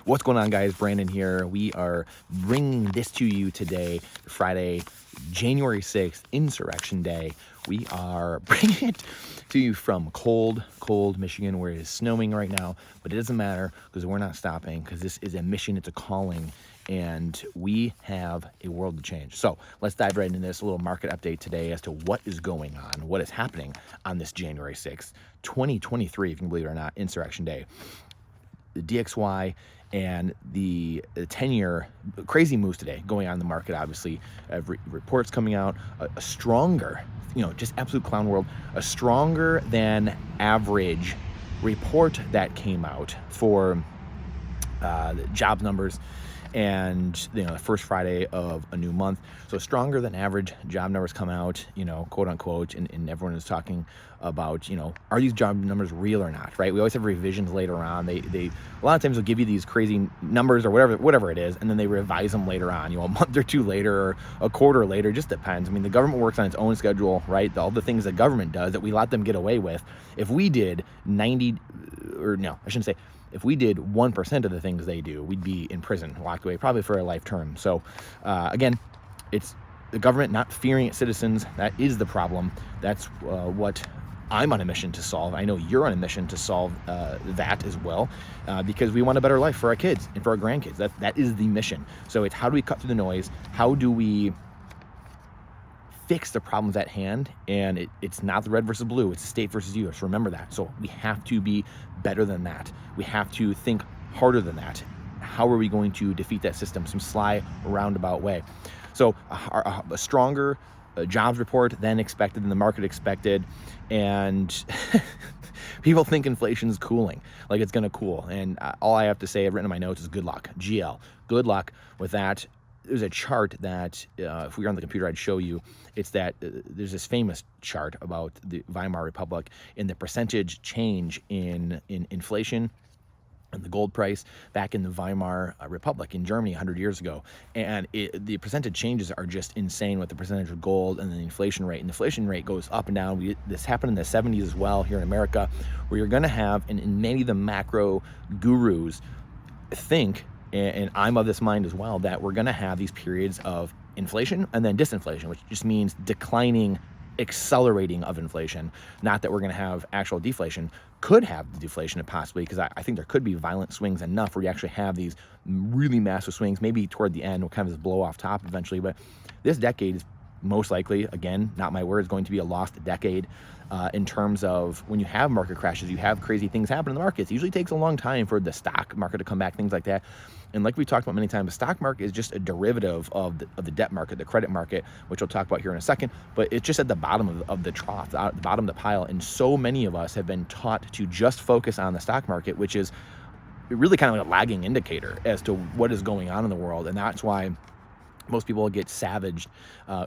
What's going on, guys? Brandon here. We are bringing this to you today, Friday, January 6th, Insurrection Day. We are bringing it to you from cold Michigan, where it is snowing right now, but it doesn't matter because we're not stopping, because this is a mission, it's a calling, and we have a world to change. So let's dive right into this little market update today as to what is going on, what is happening on this January 6th, 2023, if you can believe it or not, Insurrection Day. The DXY and the 10-year crazy moves today going on in the market. Obviously, reports coming out, a stronger, just absolute clown world, a stronger than average report that came out for the jobs numbers, and the first Friday of a new month. So stronger than average job numbers come out, quote unquote, and everyone is talking about, are these job numbers real or not, right? We always have revisions later on. They a lot of times will give you these crazy numbers or whatever it is, and then they revise them later on, a month or two later or a quarter later, just depends. I mean, the government works on its own schedule, right? All the things the government does that we let them get away with. If we did if we did 1% of the things they do, we'd be in prison, locked away, probably for a life term. So again, it's the government not fearing its citizens. That is the problem. That's what I'm on a mission to solve. I know you're on a mission to solve that as well, because we want a better life for our kids and for our grandkids. That is the mission. So it's how do we cut through the noise? How do we fix the problems at hand? And it's not the red versus blue, it's the state versus you. So remember that. So we have to be better than that. We have to think harder than that. How are we going to defeat that system? Some sly, roundabout way. So a stronger jobs report than expected, than the market expected, and people think inflation is cooling, like it's going to cool. And all I have to say, I've written in my notes, is good luck. GL, good luck with that. There's a chart that, if we were on the computer, I'd show you. It's that there's this famous chart about the Weimar Republic and the percentage change in inflation and the gold price back in the Weimar Republic in Germany 100 years ago. And the percentage changes are just insane with the percentage of gold and the inflation rate. And the inflation rate goes up and down. This happened in the 70s as well here in America, where you're going to have, and many of the macro gurus think, and I'm of this mind as well, that we're going to have these periods of inflation and then disinflation, which just means declining, accelerating of inflation. Not that we're going to have actual deflation. Could have the deflation possibly, because I think there could be violent swings enough where you actually have these really massive swings, maybe toward the end, we'll kind of this blow off top eventually. But this decade is most likely, again, not my words, going to be a lost decade in terms of when you have market crashes, you have crazy things happen in the markets. It usually takes a long time for the stock market to come back, things like that. And like we talked about many times, the stock market is just a derivative of the debt market, the credit market, which we'll talk about here in a second. But it's just at the bottom of the trough, at the bottom of the pile. And so many of us have been taught to just focus on the stock market, which is really kind of like a lagging indicator as to what is going on in the world. And that's why most people get savaged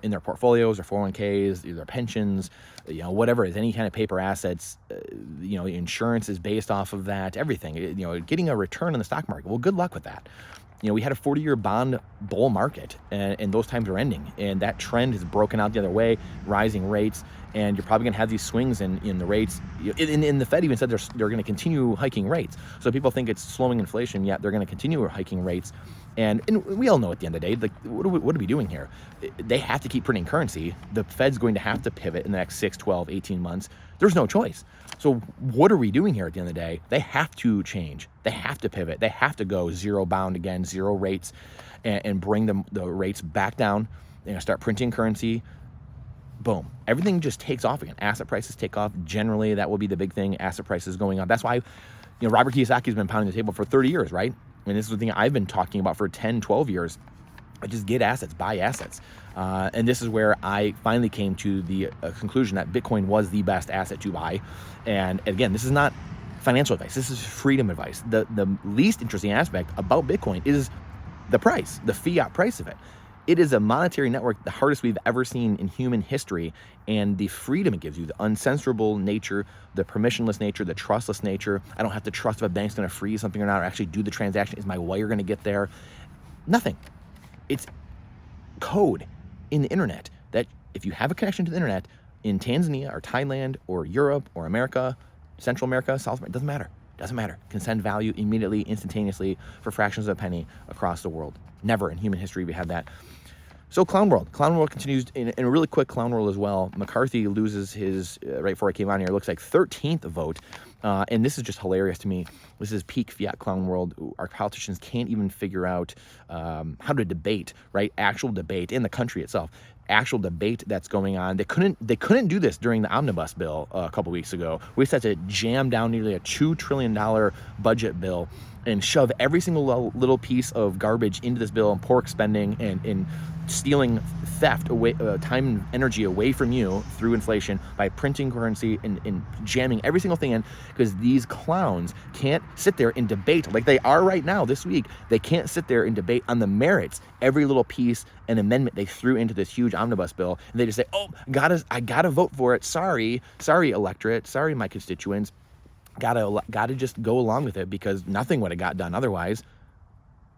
in their portfolios, their 401ks, their pensions, whatever it is, any kind of paper assets. Insurance is based off of that, everything. Getting a return in the stock market. Well, good luck with that. We had a 40-year bond bull market, and those times are ending. And that trend has broken out the other way, rising rates, and you're probably going to have these swings in the rates. And the Fed even said they're going to continue hiking rates. So people think it's slowing inflation, yet they're going to continue hiking rates. And we all know at the end of the day, like, what are we doing here? They have to keep printing currency. The Fed's going to have to pivot in the next 6, 12, 18 months. There's no choice. So what are we doing here at the end of the day? They have to change. They have to pivot. They have to go zero bound again, zero rates, and bring the rates back down. Start printing currency. Boom. Everything just takes off again. Asset prices take off. Generally, that will be the big thing. Asset prices going up. That's why, Robert Kiyosaki's been pounding the table for 30 years, right? I mean, this is the thing I've been talking about for 10, 12 years. Just get assets, buy assets. And this is where I finally came to the conclusion that Bitcoin was the best asset to buy. And again, this is not financial advice. This is freedom advice. The least interesting aspect about Bitcoin is the price, the fiat price of it. It is a monetary network, the hardest we've ever seen in human history, and the freedom it gives you, the uncensorable nature, the permissionless nature, the trustless nature. I don't have to trust if a bank's going to freeze something or not, or actually do the transaction. Is my wire going to get there? Nothing. It's code in the internet that if you have a connection to the internet in Tanzania or Thailand or Europe or America, Central America, South America, it doesn't matter. Doesn't matter. Can send value immediately, instantaneously, for fractions of a penny across the world. Never in human history we had that. So Clown World. Clown World continues in a really quick Clown World as well. McCarthy loses his, right before I came on here, it looks like 13th vote. And this is just hilarious to me. This is peak fiat Clown World. Our politicians can't even figure out how to debate, right? Actual debate in the country itself. Actual debate that's going on. They couldn't do this during the omnibus bill a couple weeks ago. We had to jam down nearly a $2 trillion budget bill and shove every single little piece of garbage into this bill, and pork spending and stealing theft away, time and energy away from you through inflation by printing currency and jamming every single thing in, because these clowns can't sit there and debate like they are right now this week. They can't sit there and debate on the merits every little piece and amendment they threw into this huge omnibus bill, and they just say, oh, I gotta vote for it. Sorry electorate, sorry my constituents. Gotta just go along with it because nothing would have got done otherwise.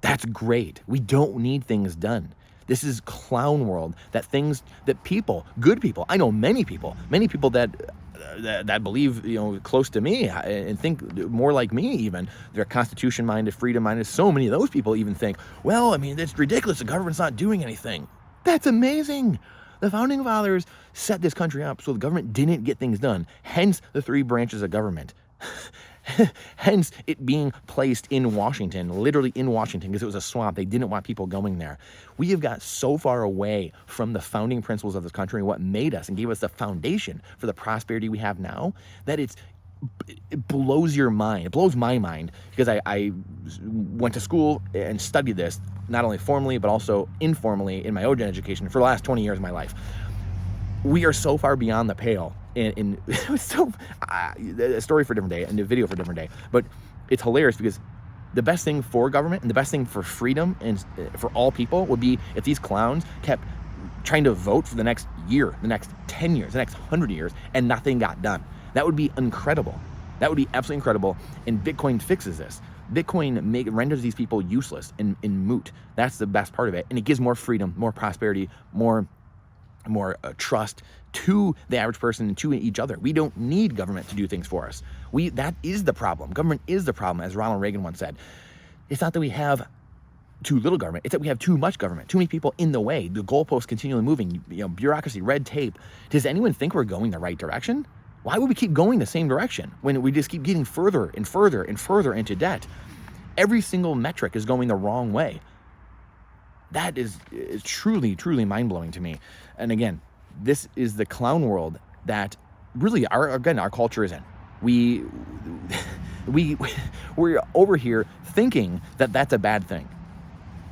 That's great. We don't need things done. This is Clown World. That people, good people, I know many people that believe, close to me and think more like me even. They're constitution-minded, freedom-minded. So many of those people even think, well, I mean, it's ridiculous. The government's not doing anything. That's amazing. The Founding Fathers set this country up so the government didn't get things done. Hence the 3 branches of government. Hence it being placed in Washington, literally in Washington, because it was a swamp. They didn't want people going there. We have got so far away from the founding principles of this country and what made us and gave us the foundation for the prosperity we have now, that it blows your mind. It blows my mind, because I went to school and studied this, not only formally, but also informally in my own education for the last 20 years of my life. We are so far beyond the pale. And it was a story for a different day and a video for a different day. But it's hilarious because the best thing for government and the best thing for freedom and for all people would be if these clowns kept trying to vote for the next year, the next 10 years, the next 100 years, and nothing got done. That would be incredible. That would be absolutely incredible. And Bitcoin fixes this. Bitcoin renders these people useless and moot. That's the best part of it. And it gives more freedom, more prosperity, more trust to the average person and to each other. We don't need government to do things for us. That is the problem. Government is the problem, as Ronald Reagan once said. It's not that we have too little government. It's that we have too much government, too many people in the way. The goalposts continually moving, bureaucracy, red tape. Does anyone think we're going the right direction? Why would we keep going the same direction when we just keep getting further and further and further into debt? Every single metric is going the wrong way. That is truly, truly mind-blowing to me. And again, this is the clown world that really our culture is in. We're over here thinking that that's a bad thing.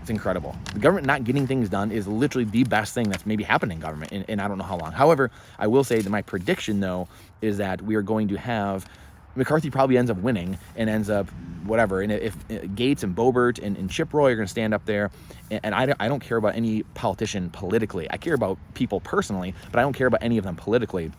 It's incredible. The government not getting things done is literally the best thing that's maybe happened in government in I don't know how long. However, I will say that my prediction, though, is that we are going to have McCarthy probably ends up winning and ends up whatever. And if Gates and Boebert and Chip Roy are going to stand up there, and I don't care about any politician politically. I care about people personally, but I don't care about any of them politically.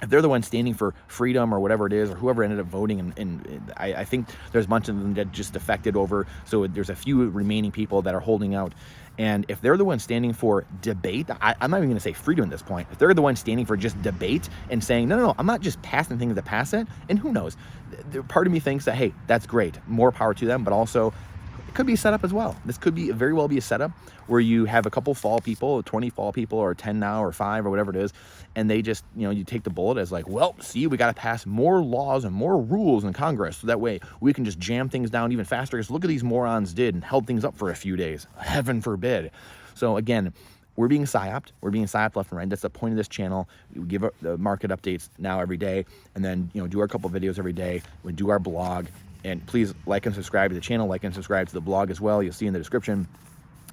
If they're the ones standing for freedom or whatever it is, or whoever ended up voting, and I think there's a bunch of them that just defected over, so there's a few remaining people that are holding out. And if they're the ones standing for debate, I'm not even going to say freedom at this point. If they're the ones standing for just debate and saying, no, I'm not just passing things to pass it, and who knows? Part of me thinks that, hey, that's great. More power to them, but also it could be a setup as well. This could be very well be a setup where you have a couple fall people, 20 fall people, or 10 now, or 5, or whatever it is, and they just, you take the bullet as like, well, see, we got to pass more laws and more rules in Congress, so that way we can just jam things down even faster. Because look what these morons did and held things up for a few days. Heaven forbid. So again, we're being psyoped. We're being psyoped left and right. That's the point of this channel. We give the market updates now every day, and then do our couple videos every day. We do our blog, and please like and subscribe to the channel, like and subscribe to the blog as well. You'll see in the description.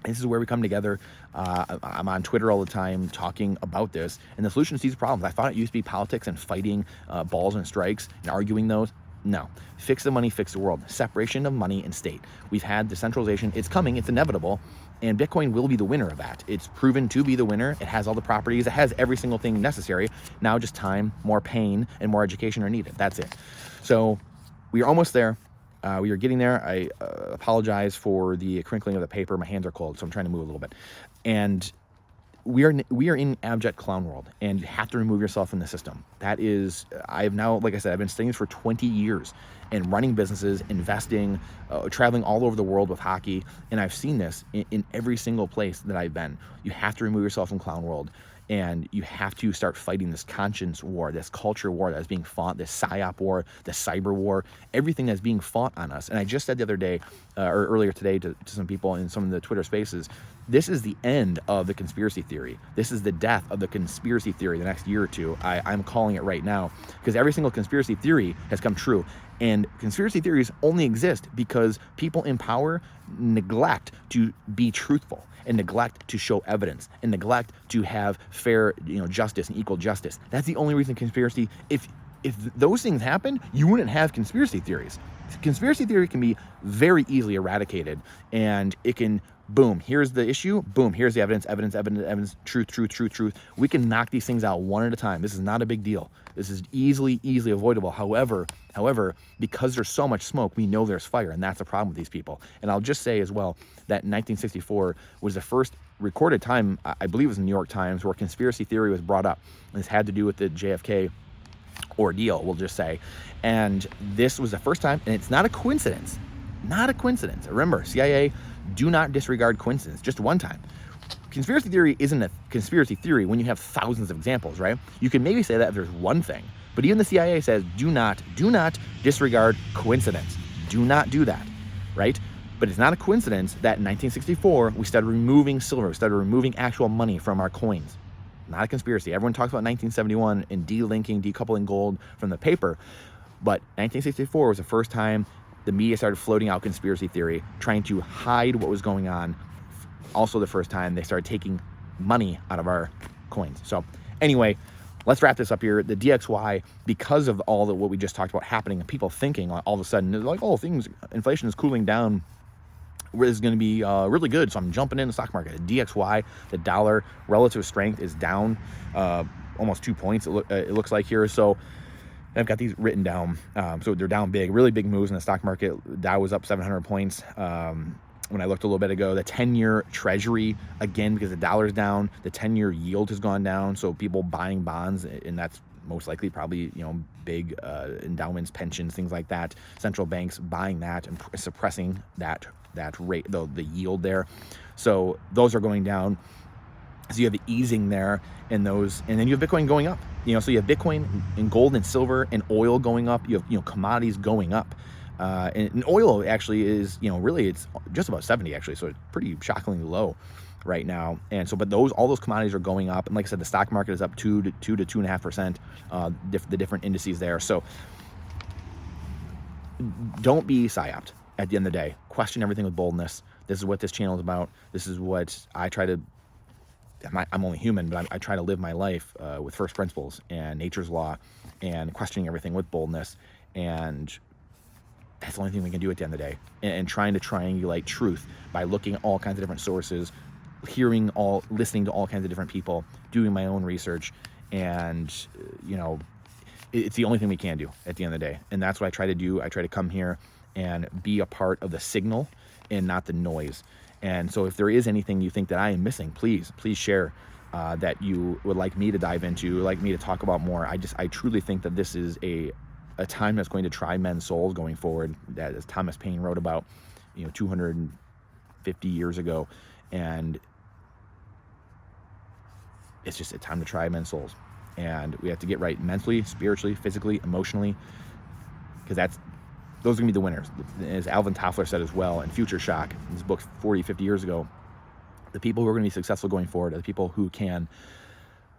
This is where we come together. I'm on Twitter all the time talking about this and the solutions to these problems. I thought it used to be politics and fighting balls and strikes and arguing those. No. Fix the money, fix the world. Separation of money and state. We've had decentralization. It's coming. It's inevitable. And Bitcoin will be the winner of that. It's proven to be the winner. It has all the properties. It has every single thing necessary. Now just time, more pain, and more education are needed. That's it. So we are almost there. We are getting there. I apologize for the crinkling of the paper. My hands are cold, so I'm trying to move a little bit. And we are in abject clown world, and you have to remove yourself from the system. That is, I've now, like I said, I've been studying this for 20 years and running businesses, investing, traveling all over the world with hockey, and I've seen this in every single place that I've been. You have to remove yourself from clown world, and you have to start fighting this conscience war, this culture war that's being fought, this psyop war, the cyber war, everything that's being fought on us. And I just said the other day, or earlier today to some people in some of the Twitter spaces, this is the end of the conspiracy theory. This is the death of the conspiracy theory the next year or two. I'm calling it right now, because every single conspiracy theory has come true. And conspiracy theories only exist because people in power neglect to be truthful, and neglect to show evidence, and neglect to have fair, justice and equal justice. That's the only reason conspiracy, if those things happen, you wouldn't have conspiracy theories. Conspiracy theory can be very easily eradicated, and it can, boom, here's the issue, boom, here's the evidence, truth. We can knock these things out one at a time. This is not a big deal. This is easily avoidable. However, because there's so much smoke, we know there's fire, and that's the problem with these people. And I'll just say as well that 1964 was the first recorded time, I believe it was in the New York Times, where conspiracy theory was brought up. This had to do with the JFK ordeal, we'll just say. And this was the first time, and it's not a coincidence. Not a coincidence. Remember, CIA, do not disregard coincidence. Just one time. Conspiracy theory isn't a conspiracy theory when you have thousands of examples, right? You can maybe say that if there's one thing, but even the CIA says, do not disregard coincidence. Do not do that, right? But it's not a coincidence that in 1964, we started removing silver, we started removing actual money from our coins. Not a conspiracy. Everyone talks about 1971 and decoupling gold from the paper, but 1964 was the first time the media started floating out conspiracy theory, trying to hide what was going on. Also the first time they started taking money out of our coins. So anyway, let's wrap this up here. The DXY, because of all what we just talked about happening, and people thinking all of a sudden, like, oh, inflation is cooling down, is going to be really good, so I'm jumping in the stock market. The DXY, the dollar relative strength, is down almost 2 points, it looks like here. So I've got these written down. So they're down big, really big moves in the stock market. Dow was up 700 points when I looked a little bit ago. The 10-year treasury, again, because the dollar's down, the 10-year yield has gone down. So people buying bonds, and that's most likely probably, big endowments, pensions, things like that. Central banks buying that and suppressing that rate, the yield there. So those are going down. So you have the easing there in those, and then you have Bitcoin going up. So you have Bitcoin and gold and silver and oil going up. You have commodities going up. And oil actually is, really it's just about 70 actually, so it's pretty shockingly low right now. And so, but all those commodities are going up. And like I said, the stock market is up 2 to 2.5%, the different indices there. So don't be psyoped at the end of the day. Question everything with boldness. This is what this channel is about. This is what I try to, I'm only human, but I try to live my life with first principles and nature's law and questioning everything with boldness. And that's the only thing we can do at the end of the day. And trying to triangulate truth by looking at all kinds of different sources, listening to all kinds of different people, doing my own research. And, it's the only thing we can do at the end of the day. And that's what I try to do. I try to come here and be a part of the signal and not the noise. And so if there is anything you think that I am missing, please share that you would like me to dive into, like me to talk about more. I truly think that this is a time that's going to try men's souls going forward, that as Thomas Paine wrote about, 250 years ago. And it's just a time to try men's souls. And we have to get right mentally, spiritually, physically, emotionally, because those are going to be the winners. As Alvin Toffler said as well in Future Shock, in his book 40, 50 years ago, the people who are going to be successful going forward are the people who can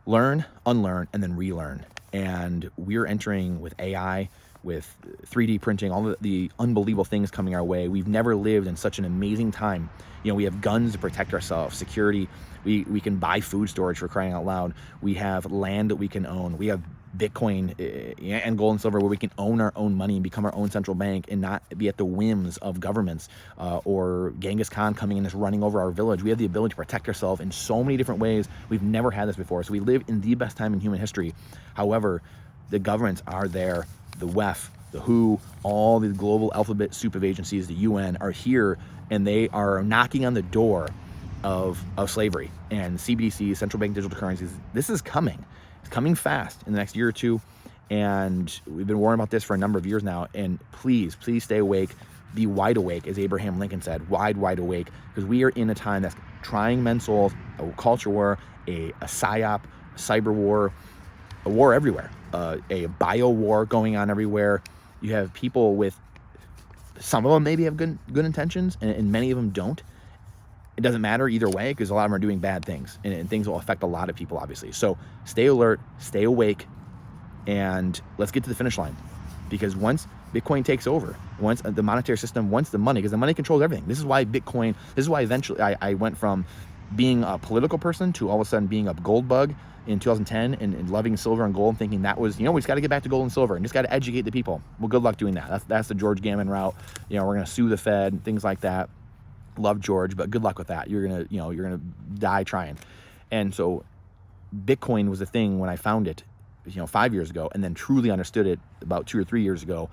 learn, unlearn, and then relearn. And we're entering with AI, with 3D printing, all the unbelievable things coming our way. We've never lived in such an amazing time. We have guns to protect ourselves, security. We can buy food storage, for crying out loud. We have land that we can own. We have Bitcoin and gold and silver where we can own our own money and become our own central bank and not be at the whims of governments or Genghis Khan coming in and just running over our village. We have the ability to protect ourselves in so many different ways. We've never had this before. So we live in the best time in human history. However, the governments are there. The WEF, the WHO, all the global alphabet soup of agencies, the UN, are here, and they are knocking on the door of slavery. And CBDCs, central bank digital currencies, this is coming. It's coming fast in the next year or two. And we've been warning about this for a number of years now. And please stay awake. Be wide awake, as Abraham Lincoln said, wide awake, because we are in a time that's trying men's souls, a culture war, a psyop, a cyber war, a war everywhere, a bio war going on everywhere. You have people with, some of them maybe have good intentions, and many of them don't. It doesn't matter either way, because a lot of them are doing bad things, and things will affect a lot of people, obviously. So stay alert, stay awake, and let's get to the finish line. Because once Bitcoin takes over, once the monetary system, once the money, because the money controls everything. This is why Bitcoin, this is why eventually I went from being a political person to all of a sudden being a gold bug in 2010 and loving silver and gold and thinking that was, we just got to get back to gold and silver and just got to educate the people. Well, good luck doing that. That's the George Gammon route. We're going to sue the Fed, things like that. Love George, but good luck with that. You're going to die trying. And so Bitcoin was a thing when I found it, 5 years ago, and then truly understood it about 2 or 3 years ago.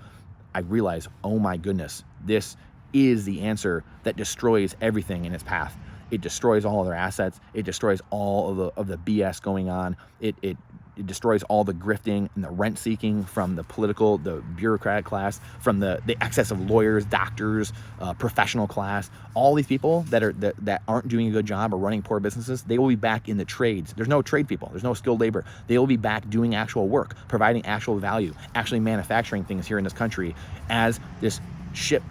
I realized, oh my goodness, this is the answer that destroys everything in its path. It destroys all of their assets. It destroys all of the BS going on. It destroys all the grifting and the rent seeking from the political, the bureaucratic class, from the excess of lawyers, doctors, professional class. All these people that aren't doing a good job or running poor businesses, they will be back in the trades. There's no trade people. There's no skilled labor. They will be back doing actual work, providing actual value, actually manufacturing things here in this country as this ship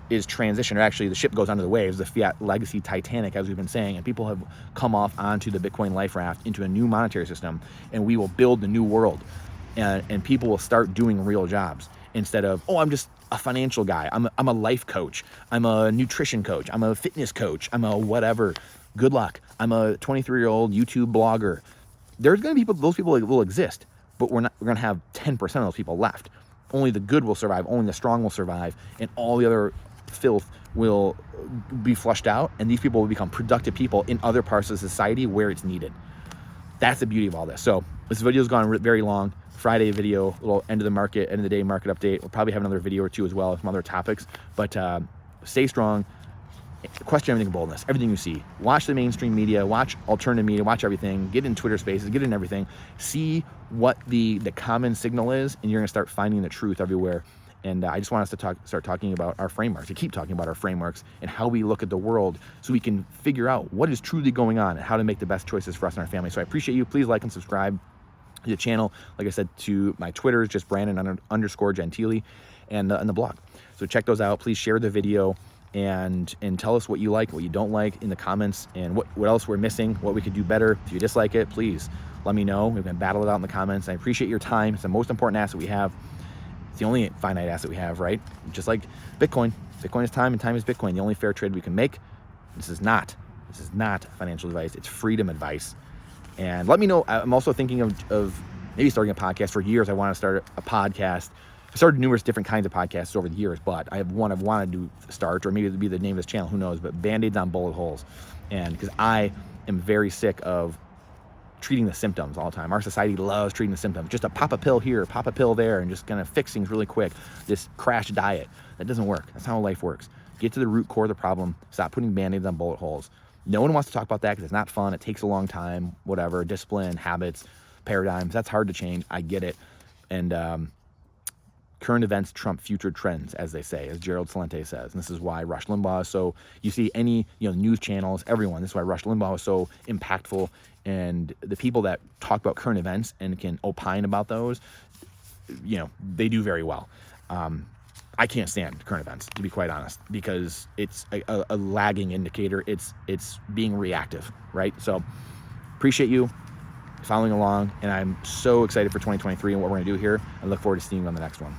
is transitioned, or actually the ship goes under the waves, the fiat legacy Titanic, as we've been saying, and people have come off onto the Bitcoin life raft into a new monetary system, and we will build the new world, and people will start doing real jobs instead of, I'm just a financial guy, I'm a life coach, I'm a nutrition coach, I'm a fitness coach, I'm a whatever. Good luck. I'm a 23-year-old YouTube blogger. There's going to be those people will exist, but we're going to have 10% of those people left. Only the good will survive, only the strong will survive, and all the other filth will be flushed out, and these people will become productive people in other parts of society where it's needed. That's the beauty of all this. So this video's gone very long. Friday video, little end of the day market update. We'll probably have another video or two as well, some other topics, but stay strong. Question everything in boldness, everything you see. Watch the mainstream media, watch alternative media, watch everything, get in Twitter spaces, get in everything. See what the common signal is, and you're gonna start finding the truth everywhere. And I just want us to start talking about our frameworks, to keep talking about our frameworks and how we look at the world so we can figure out what is truly going on and how to make the best choices for us and our family. So I appreciate you. Please like and subscribe to the channel. Like I said, to my Twitter is just Brandon_Gentili, and the blog. So check those out. Please share the video and tell us what you like, what you don't like in the comments, and what else we're missing, what we could do better. If you dislike it, please let me know. We can battle it out in the comments. I appreciate your time. It's the most important asset we have. It's the only finite asset we have, right? Just like Bitcoin. Bitcoin is time, and time is Bitcoin. The only fair trade we can make. This is not financial advice. It's freedom advice. And let me know. I'm also thinking of maybe starting a podcast. For years, I want to start a podcast. I started numerous different kinds of podcasts over the years, but I have one I've wanted to start, or maybe it'd be the name of this channel, who knows, but Band-Aids on bullet holes. And because I am very sick of treating the symptoms all the time. Our society loves treating the symptoms. Just a pop a pill here, pop a pill there, and just kind of fix things really quick. This crash diet, that doesn't work. That's how life works. Get to the root core of the problem. Stop putting Band-Aids on bullet holes. No one wants to talk about that because it's not fun. It takes a long time, whatever. Discipline, habits, paradigms, that's hard to change. I get it. And current events trump future trends, as they say, as Gerald Celente says. And this is why Rush Limbaugh is so, you see any news channels, everyone, this is why Rush Limbaugh is so impactful. And the people that talk about current events and can opine about those, they do very well. I can't stand current events, to be quite honest, because it's a lagging indicator. It's being reactive, right? So appreciate you following along, and I'm so excited for 2023 and what we're gonna do here. I look forward to seeing you on the next one.